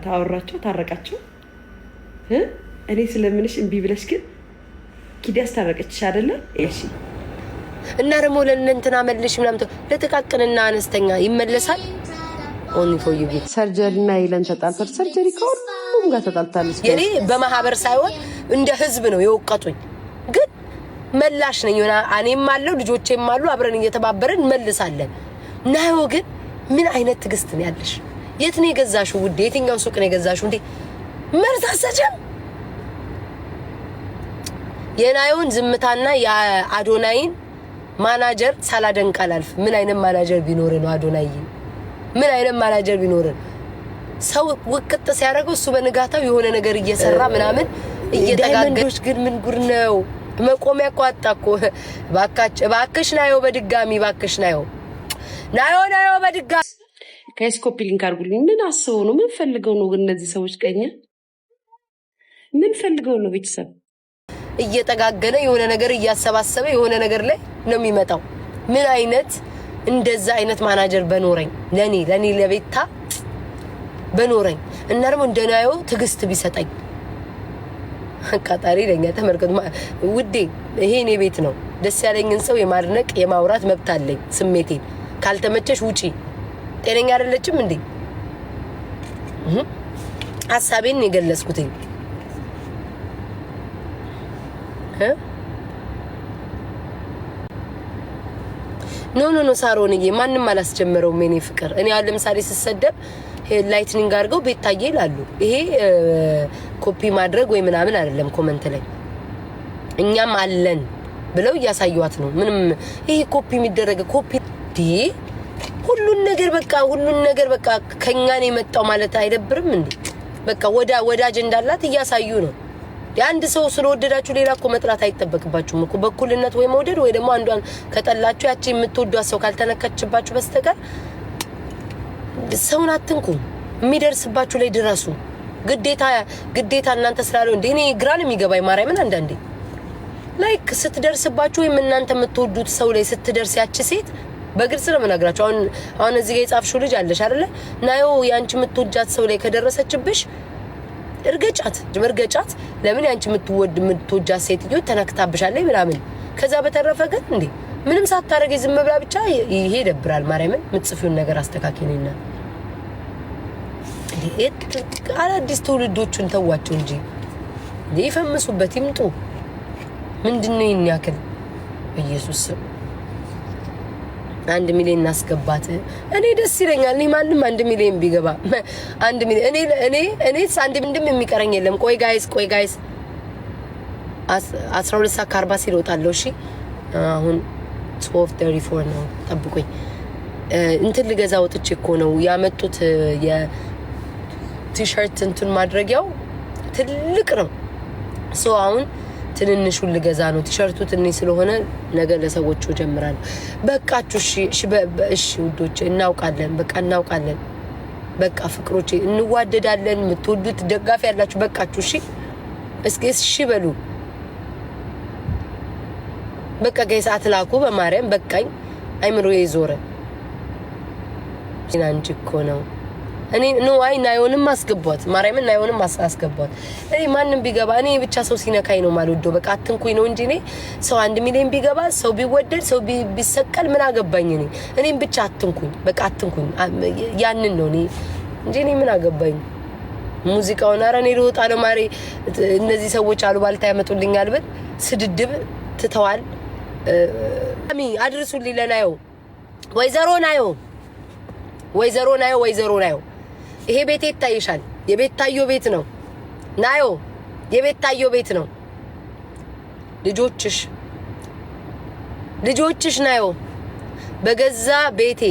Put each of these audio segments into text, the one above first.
ታወራቸው ታረቃቸው እኔ ስለምንሽ እንቢ ብለሽ ግን ኪዳስ ታረቀችሽ አይደለ? እሺ እና ደግሞ ለእንትና መልሽ ምናምን ለተቃቀንና አነስተኛ ይመለሳል። ኦን ፎር ዩ ቢት ሰርጀሪ እና ይለን ተጣልተር ሰርጀሪ ከሁሉም ጋር ተጣልታለች። የኔ በማህበር ሳይሆን እንደ ህዝብ ነው የወቀጡኝ። ግን መላሽ ነኝ እና እኔም አለው ልጆቼም አሉ አብረን እየተባበረን መልሳለን። ናዮ ግን ምን አይነት ትግስት ነው ያለሽ? የት ነው የገዛሽው ውዴ? የትኛው ሱቅ ነው የገዛሽው እንዴ? መርሳሰጀም የናዮን ዝምታና የአዶናይን ማናጀር ሳላደንቅ አላልፍ። ምን አይነት ማናጀር ቢኖር ነው አዶናይ? ምን አይነት ማናጀር ቢኖር ሰው ወቅጥ ሲያደርገው እሱ በንጋታው የሆነ ነገር እየሰራ ምናምን እየተጋገደች ግን ምን ጉር ነው? መቆሚያ ቋጣኮ ባክሽ ናዮ በድጋሚ ባክሽ ናዮ በድጋሚ ከስኮፒ ሊንክ አድርጉልኝ። ምን አስበው ነው? ምን ፈልገው ነው? እነዚህ ሰዎች ቀኛ ምን ፈልገው ነው? ቤተሰብ እየተጋገነ የሆነ ነገር እያሰባሰበ የሆነ ነገር ላይ ነው የሚመጣው። ምን አይነት እንደዛ አይነት ማናጀር በኖረኝ ለኔ ለቤታ በኖረኝ እና ደግሞ እንደናዮ ትግስት ቢሰጠኝ አቃጣሪ ለኛ ተመርከቱ ውዴ። ይሄ እኔ ቤት ነው። ደስ ያለኝን ሰው የማድነቅ የማውራት መብት አለኝ። ስሜቴን ካልተመቸሽ ውጪ። ጤነኛ አይደለችም እንዴ? ሐሳቤን የገለጽኩትኝ ኖ ሳሮንዬ ማንንም አላስጀመረውም። የኔ ፍቅር እኔ አሁን ለምሳሌ ስሰደብ ላይትኒንግ አድርገው ቤታዬ ይላሉ። ይሄ ኮፒ ማድረግ ወይ ምናምን አይደለም። ኮሜንት ላይ እኛም አለን ብለው እያሳዩዋት ነው። ምንም ይሄ ኮፒ የሚደረግ ኮፒ ሁሉን ነገር በቃ ከኛ ነው የመጣው ማለት አይደብርም እንዴ? በቃ ወዳጅ እንዳላት እያሳዩ ነው። የአንድ ሰው ስለወደዳችሁ ሌላ እኮ መጥራት አይተበቅባችሁም እኮ። በኩልነት ወይ መውደድ ወይ ደግሞ አንዷን ከጠላችሁ ያቺ የምትወዷት ሰው ካልተነከችባችሁ በስተቀር ሰውን አትንኩ። የሚደርስባችሁ ላይ ድረሱ። ግዴታ እናንተ ስላለው እንዴ እኔ ግራን የሚገባኝ ማርያምን አንዳንዴ ላይክ ስትደርስባችሁ ወይ እናንተ የምትወዱት ሰው ላይ ስትደርስ ያቺ ሴት በግልጽ ነው የምነግራችሁ። አሁን እዚህ ጋር የጻፍሽው ልጅ አለሽ አይደለ? ናዮ ያንቺ የምትወጃት ሰው ላይ ከደረሰችብሽ እርገጫት። ለምን ያንቺ የምትወጃት ሴትዮ ተነክታብሻለች ምናምን። ከዛ በተረፈ ግን እንዴ ምንም ሳታረገ ዝም ብላ ብቻ ይሄ ይደብራል። ማርያምን የምትጽፊውን ነገር አስተካክለኝና አዲስ ትውልዶቹን ተዋቸው እንጂ ይፈምሱበት ይምጡ። ምንድነው ይንያክል? ኢየሱስ 1 ሚሊዮን እናስገባት። እኔ ደስ ይለኛል። እኔ ማንንም 1 ሚሊዮን ቢገባ 1 ሚሊዮን እኔስ አንድ ምንድም የሚቀረኝ የለም። ቆይ ጋይስ 12 ሰዓት ከ40 ሲል እወጣለሁ። እሺ አሁን 12:34 ነው። ጠብቁኝ። እንትን ልገዛ ወጥቼ እኮ ነው ያመጡት። የቲሸርት እንትን ማድረጊያው ትልቅ ነው። አሁን ትንንሹን ልገዛ ነው። ቲሸርቱ ትንሽ ስለሆነ ነገ ለሰዎቹ ጀምራለሁ። በቃችሁ። እሺ ውዶች እናውቃለን። በቃ ፍቅሮቼ እንዋደዳለን። የምትወዱት ደጋፊ ያላችሁ በቃችሁ። እሺ በሉ። በቃ ከሰዓት ላኩ። በማርያም በቃኝ። አይምሮዬ ዞረ። አንቺ እኮ ነው እኔ ናዮንም አስገቧት። ማርያምን ናዮንም አስገቧት። እኔ ማንንም ቢገባ እኔ ብቻ ሰው ሲነካኝ ነው ማለት በቃ አትንኩኝ ነው እንጂ ሰው 1 ሚሊዮን ቢገባ ሰው ቢወደድ ሰው ቢሰቀል ምን አገባኝ? እኔም ብቻ አትንኩኝ፣ በቃ አትንኩኝ። ያንን ነው እንጂ ምን አገባኝ? ሙዚቃውን አረ እኔ ልወጣ ነው ማሬ። እነዚህ ሰዎች አሉባልታ ያመጡልኛል ብል ስድድብ ትተዋል። አድርሱልኝ ለናዮ ወይዘሮ ናዮ ይሄ ቤት ይታይሻል። የቤታዮ ቤት ነው ናዮ፣ የቤታዮ ቤት ነው። ልጆችሽ ናዮ በገዛ ቤቴ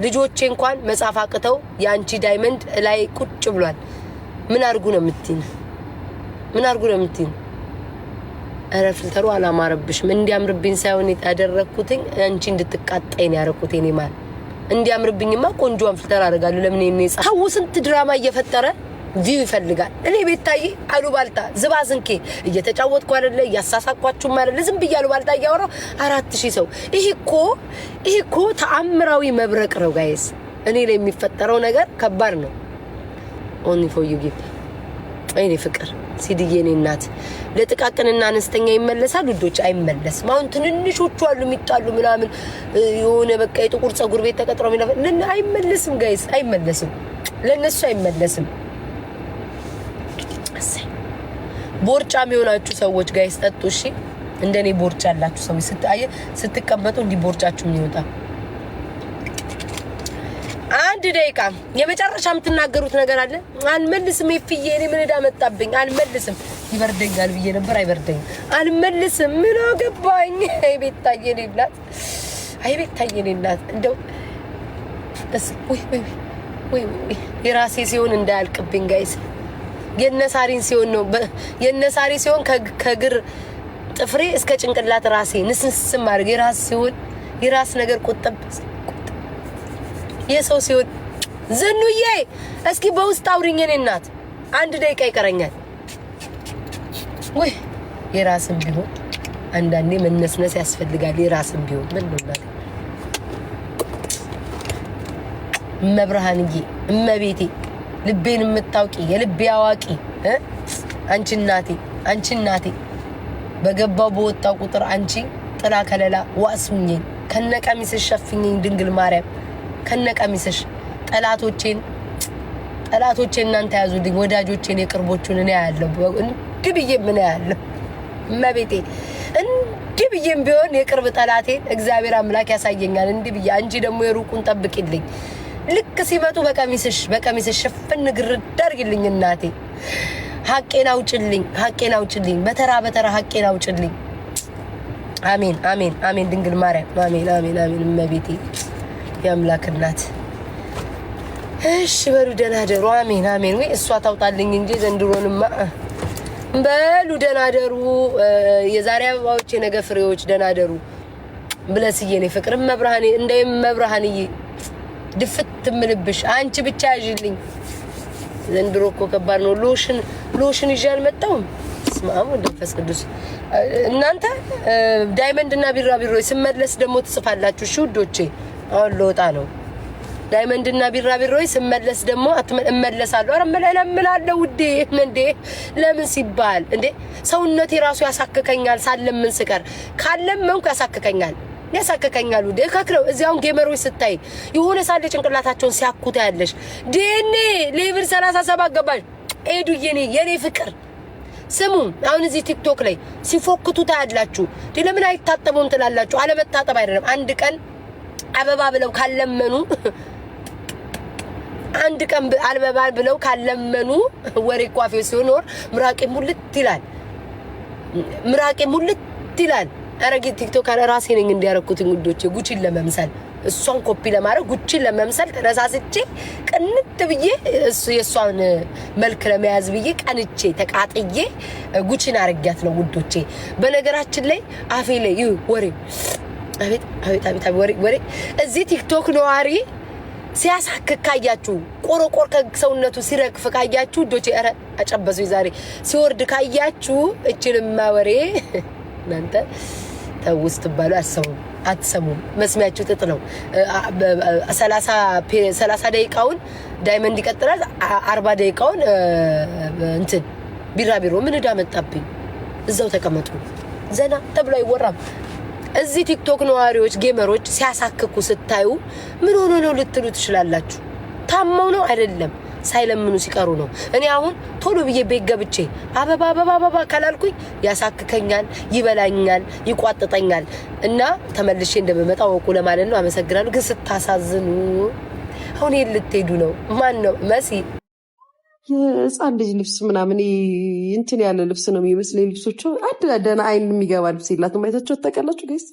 ልጆቼ እንኳን መጻፍ አቅተው ያንቺ ዳይመንድ ላይ ቁጭ ብሏል። ምን አርጉ ነው የምትይኝ? አረ ፍልተሩ አላማረብሽም። እንዲያምርብኝ ሳይሆን ያደረኩትኝ አንቺ እንድትቃጣይ ነው ያረኩት። እኔ ማለት እንዲያምርብኝማ ቆንጆን ፍልተር አደርጋለሁ። ለምን እኔ ጻው ስንት ድራማ እየፈጠረ ቪው ይፈልጋል። እኔ ቤታዬ አሉባልታ ዝባዝንኬ እየተጫወትኩ አይደለ? ያሳሳቋችሁም አይደለ? ዝም ብያለሁ ባልታ እያወራው 4000 ሰው። ይሄ እኮ ተአምራዊ መብረቅ ነው ጋይስ። እኔ ላይ የሚፈጠረው ነገር ከባድ ነው። only for you gift አይኔ ፍቅር ሲዲዬ የኔ እናት ለጥቃቅንና አነስተኛ ይመለሳል ልጆች አይመለስም። አሁን ትንንሾቹ አሉ የሚጣሉ ምናምን የሆነ በቃ የጥቁር ጸጉር ቤት ተቀጥረው ምናምን አይመለስም ጋይስ አይመለስም ለነሱ አይመለስም። ቦርጫም የሆናችሁ ሰዎች ጋይስ ጠጡ እሺ እንደኔ ቦርጫ ያላችሁ ሰዎች ስትቀመጡ እንዲ ቦርጫችሁ የሚወጣ አንድ ደቂቃ የመጨረሻ የምትናገሩት ነገር አለ? አልመልስም ይፍዬ እኔ ምን ዳመጣብኝ አልመልስም ይበርደኛል ብዬ ነበር አይበርደኝም አልመልስም ምን አገባኝ አይ ቤት ታየኔላት እንደው ወይ የራሴ ሲሆን እንዳያልቅብኝ ጋይስ የነሳሪን ሲሆን ነው የነሳሪ ሲሆን ከግር ጥፍሬ እስከ ጭንቅላት ራሴ ንስንስም ማድረግ የራስ ሲሆን የራስ ነገር ቁጥብ የሰው ሲሆን ዘኑዬ እስኪ በውስጥ አውሪኝ እኔ እናት አንድ ደቂቃ ይቀረኛል ወይ የራስም ቢሆን አንዳንዴ መነስነስ ያስፈልጋል የራስም ቢሆን ምን ነው መብርሃንዬ እመቤቴ ልቤን የምታውቂ የልቤ አዋቂ አንቺ እናቴ በገባው በወጣው ቁጥር አንቺ ጥላ ከለላ ዋስሙኝ ከነቀሚስሽ ሸፍኝኝ ድንግል ማርያም ከነቀሚስሽ ጠላቶቼን እናንተ ያዙልኝ ወዳጆቼን የቅርቦቹን እኔ ያለው እንድብዬ ምን ያለው መቤቴ እንድብዬም ቢሆን የቅርብ ጠላቴን እግዚአብሔር አምላክ ያሳየኛል እንድብዬ አንቺ ደግሞ የሩቁን ጠብቂልኝ ልክ ሲመጡ በቀሚስሽ ሸፍን ግርድ አድርጊልኝ እናቴ ሐቄን አውጭልኝ በተራ ሐቄን አውጭልኝ አሜን ድንግል ማርያም አሜን መቤቴ የአምላክ እናት እሺ በሉ ደህና ደሩ አሜን ወይ እሷ ታውጣልኝ እንጂ ዘንድሮንማ በሉ ደህና ደሩ የዛሬ አበባዎች የነገ ፍሬዎች ደህና ደሩ ብለስዬ ነው ፍቅር መብርሃኔ እንደም መብርሃንዬ ድፍት ምልብሽ አንቺ ብቻ ያዥልኝ ዘንድሮ እኮ ከባድ ነው ሎሽን ይዣል መጣው ስማሙ ደፈስ ቅዱስ እናንተ ዳይመንድ እና ቢራቢሮ ስመለስ ደግሞ ትጽፋላችሁ እሺ ውዶቼ አሁን ለውጣ ነው ዳይመንድ እና ቢራቢሮ ስመለስ ደግሞ እመለሳለሁ አረ እመላለሁ ውዴ እንዴ ለምን ሲባል እንዴ ሰውነቴ ራሱ ያሳከከኛል ሳለምን ስቀር ካለምንኩ ያሳከከኛል ውዴ ከክረው እዚያውን ጌመሮች ስታይ የሆነ ሳለ ጭንቅላታቸውን ሲያኩታ ያለሽ ዲኔ ሌቭል 37 ገባሽ ኤዱዬ የኔ ፍቅር ስሙ አሁን እዚህ ቲክቶክ ላይ ሲፎክቱ ታያላችሁ ለምን አይታጠቡም ትላላችሁ አለመታጠብ አይደለም አንድ ቀን አበባ ብለው ካለመኑ አንድ ቀን አበባ ብለው ካለመኑ ወሬ ቋፊው ሲሆን ምራቄ ሙልት ይላል አረጊ ቲክቶክ አለ ራሴ ነኝ እንዲያረኩት እንግዶቼ ጉቺን ለመምሰል እሷን ኮፒ ለማድረግ ጉቺን ለመምሰል ተነሳስቼ ቀንጥ ብዬ የሷን መልክ ለመያዝ ብዬ ቀንቼ ተቃጥዬ ጉቺን አረጋት ነው ውዶቼ በነገራችን ላይ አፌ ላይ ወሬ አቤት ወሬ እዚህ ቲክቶክ ነዋሪ ሲያሳክካያችሁ ቆሮቆር ከሰውነቱ ሲረግፍ ካያችሁ ዶቼ አረ አጨበዙ ዛሬ ሲወርድ ካያችሁ እችልማ ወሬ እናንተ ተውስት ባሉ አትሰሙም መስሚያችሁ ጥጥ ነው 30 ደቂቃውን ዳይመንድ ይቀጥላል 40 ደቂቃውን እንትን ቢራቢሮ ምን ዳመጣብኝ እዛው ተቀመጡ ዘና ተብሎ አይወራም እዚህ ቲክቶክ ነዋሪዎች ጌመሮች ሲያሳክኩ ስታዩ ምን ሆኖ ነው ልትሉ ትችላላችሁ ታማው ነው አይደለም ሳይለምኑ ሲቀሩ ነው እኔ አሁን ቶሎ ብዬ ቤት ገብቼ አበባ ካላልኩኝ ያሳክከኛል ይበላኛል ይቋጥጠኛል እና ተመልሼ እንደምመጣ ወቁ ለማለት ነው አመሰግናለሁ ግን ስታሳዝኑ አሁን ልትሄዱ ነው ማን ነው መሲ የህፃን ልጅ ልብስ ምናምን እንትን ያለ ልብስ ነው የሚመስለኝ ልብሶቹ ደህና አይን የሚገባ ልብስ የላትም አይታችሁ ተቀላችሁ ጋይስ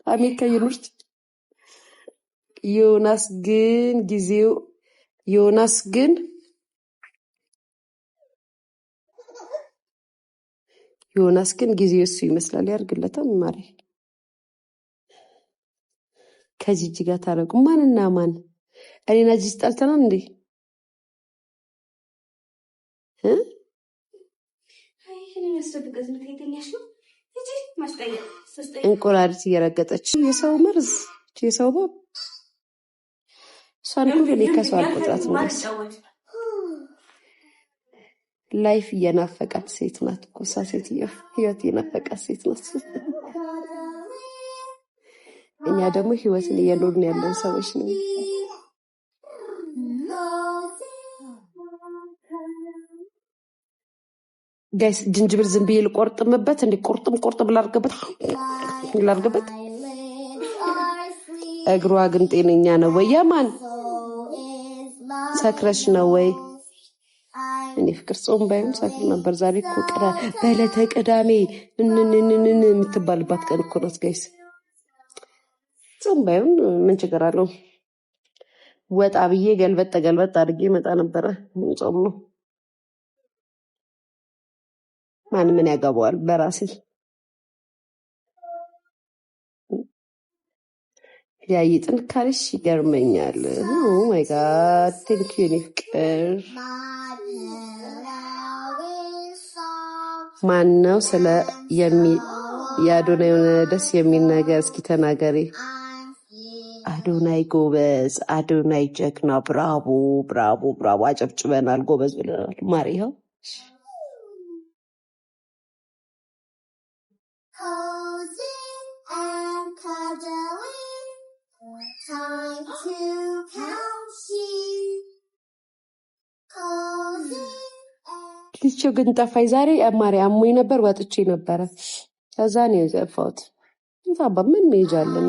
አሜሪካ ዩኒቨርሲቲ ዮናስ ግን ጊዜው እሱ ይመስላል ያርግለታል ማሪ ከጂጂ ጋር ታረቁ ማንና ማን እኔና ጂጂ ጣልተናል እንዴ እንቁራሪት እየረገጠች የሰው መርዝ የሰው ባብ ሳንኩ ለከሰው አልቆጥራት ነው ላይፍ እየናፈቃት ሴት ናት እኮ እሷ ሴትዮ። ህይወት እየናፈቃት ሴት ናት። እኛ ደግሞ ህይወትን እየኖርን ያለን ሰዎች ነው። ጋይስ ጅንጅብል ዝም ብዬ ልቆርጥምበት እንዴ? ቁርጥም ላርግበት። እግሯ ግን ጤነኛ ነው ወይ? የማን ሰክረሽ ነው ወይ? እኔ ፍቅር ጾም ባይሆን ሰክር ነበር። ዛሬ እኮ በዕለተ ቅዳሜ እንንንንን የምትባልባት ቀን እኮ ናት ጋይስ። ጾም ባይሆን ምን ችግር አለው? ወጣ ብዬ ገልበጥ አድርጌ መጣ ነበረ። ጾም ነው። ማን ምን ያገባዋል? በራሴ ያይ ጥንካሬሽ ይገርመኛል። ኦ ማይ ጋድ ቴንክ ዩ ኔ ፍቅር። ማን ነው ስለ የአዶናይ የሆነ ደስ የሚል ነገር እስኪ ተናገሪ። አዶናይ ጎበዝ፣ አዶናይ ጀግና፣ ብራቮ ብራቮ ብራቮ። አጨብጭበናል፣ ጎበዝ ብለናል። ማሪ ይኸው ልጆ ግን ጠፋኝ ዛሬ። ማሪ አሞኝ ነበር፣ ወጥቼ ነበረ። ከዛ ነው የጠፋሁት። ታባ ምን መሄጃ አለን?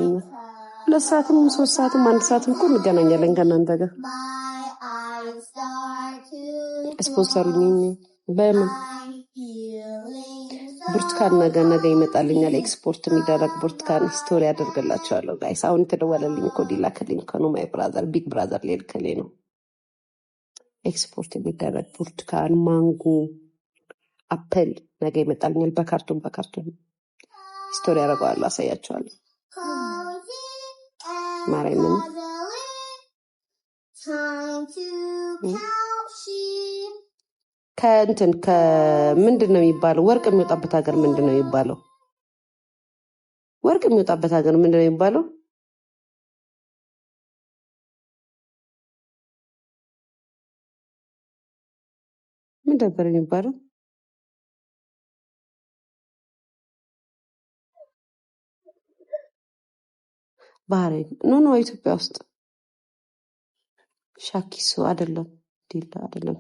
2 ሰዓትም 3 ሰዓትም 1 ሰዓትም እኮ እንገናኛለን ከእናንተ ጋር። ስፖንሰሩኝ በምን ብርቱካን ነገ ይመጣልኛል። ኤክስፖርት የሚደረግ ብርቱካን ስቶሪ ያደርግላቸዋለሁ ጋይስ። አሁን የተደወለልኝ እኮ ዲላክልኝ እኮ ነው። ማይ ብራዘር ቢግ ብራዘር ሊልክልኝ ነው። ኤክስፖርት የሚደረግ ብርቱካን፣ ማንጎ፣ አፕል ነገ ይመጣልኛል። በካርቶን ስቶሪ ያደርገዋለሁ፣ አሳያቸዋለሁ። ማርያምን ከምንድን ነው የሚባለው? ወርቅ የሚወጣበት ሀገር ምንድን ነው የሚባለው? ወርቅ የሚወጣበት ሀገር ምንድን ነው የሚባለው? ምን ነበር የሚባለው? ባህሬን ኖ ኢትዮጵያ ውስጥ ሻኪሶ አይደለም፣ ዲላ አይደለም፣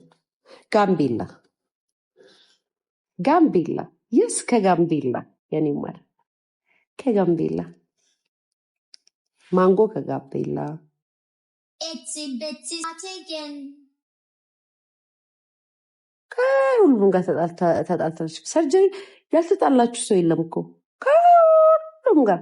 ጋምቤላ የስ ከጋምቤላ የኔ ማለት ከጋምቤላ ማንጎ ከጋምቤላ ከሁሉም ጋር ተጣልታለች። ሰርጀሪ ያልተጣላችሁ ሰው የለም እኮ ከሁሉም ጋር